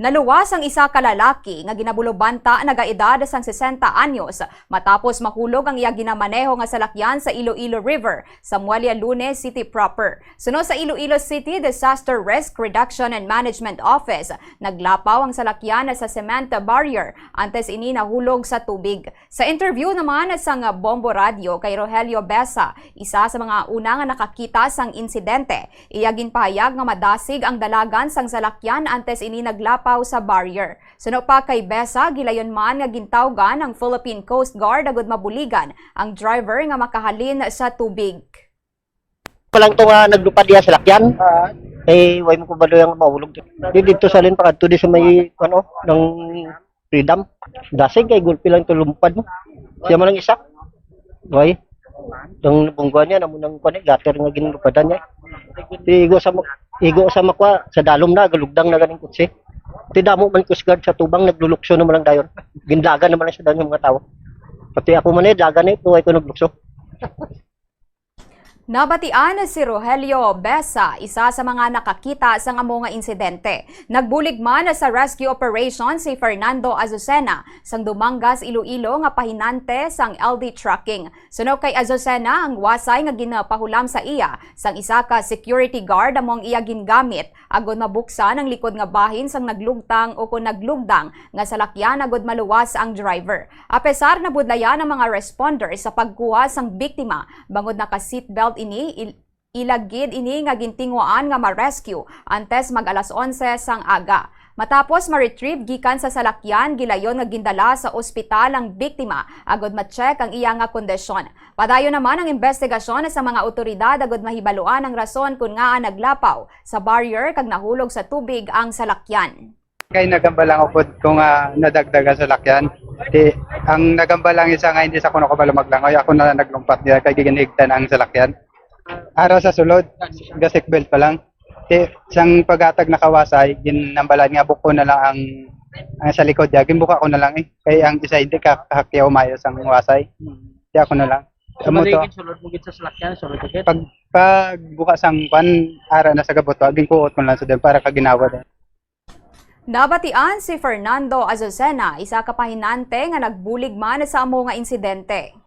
Naluwas ang isa ka lalaki nga ginabulobanta nagaedad sang 60 anyos matapos mahulog ang iya ginamaneho nga salakyan sa Iloilo River sa Muelia Lunes City proper. Suno sa Iloilo City Disaster Risk Reduction and Management Office, naglapaw ang salakyan sa cement barrier antes ini nahulog sa tubig. Sa interview naman sang Bombo Radio kay Rogelio Besa, isa sa mga una nga nakakita sang insidente, iya ginpahayag nga madasig ang dalagan sang salakyan antes ini naglapaw sa barrier. Suno pa kay Besa, gilayon man nga gintawgan ang Philippine Coast Guard agud mabuligan ang driver nga makahalin sa tubig. Palang to nga naglupad diya sa lakyan. Way mo ko ba yung mahulog. Dito sa lin pa kadto di sa may ng Freedom. Dasig kay gulpi lang to lumpad mo. Siya man lang isa. Way. Dong bungguan niya namo nang kuan gater nga ginupadan niya. Igo sa makwa sa dalom na galugdang na ganing kutsi. Ti damo man Coast Guard sa tubang nagluluksyo naman lang dayon. Gindagan naman sa dayon mga tawo. Pati ako man dagan tuway ko naglukso. Nabatian si Rogelio Besa, isa sa mga nakakita sa amo nga insidente. Nagbulig man sa rescue operation si Fernando Azucena sang Dumangas, Iloilo nga pahinante sang LD Trucking. Suno kay Azucena ang wasay nga ginapahulam sa iya sang isa ka security guard among iya gingamit agod mabuksan ang likod nga bahin sang naglugtang o kung naglugdang nga salakyan agod maluwas ang driver. Apesar na budlayan ang mga responders sa pagkuha sang biktima bangod naka seatbelt ini ilagid ini nga gintinguan nga ma-rescue antes mag alas 11 sang aga. Matapos ma-retrieve gikan sa salakyan, gilayon nga gindala sa ospital ang biktima agod ma-check ang iya nga kondisyon. Padayon naman ang investigasyon sa mga otoridad agod mahibaluan ang rason kung nga naglapaw sa barrier kag nahulog sa tubig ang salakyan. Kay nagamba lang ako kung nadagdagan sa lakyan. Ang nagamba lang isa nga hindi sa kuno ko ba lumaglangoy. Ako na naglumpat niya kay giginhigtan ang salakyan. Araw sa sulod, gasik belt pa lang. Sang pagatag nakawasay, ginambalan nga buko na lang ang sa likod niya. Ginbuka ko na lang Kay ang isa hindi kakakyaw mayos ang wasay. Kaya ako na lang. Sulod mo gid sa salakyan, sulod gid. Pag buka sang pan, ara na sa gabot, aging kuot mo lang sa din para kaginawa din. Nabatian si Fernando Azucena, isa ka pahinante nga nagbulig man sa amo nga insidente.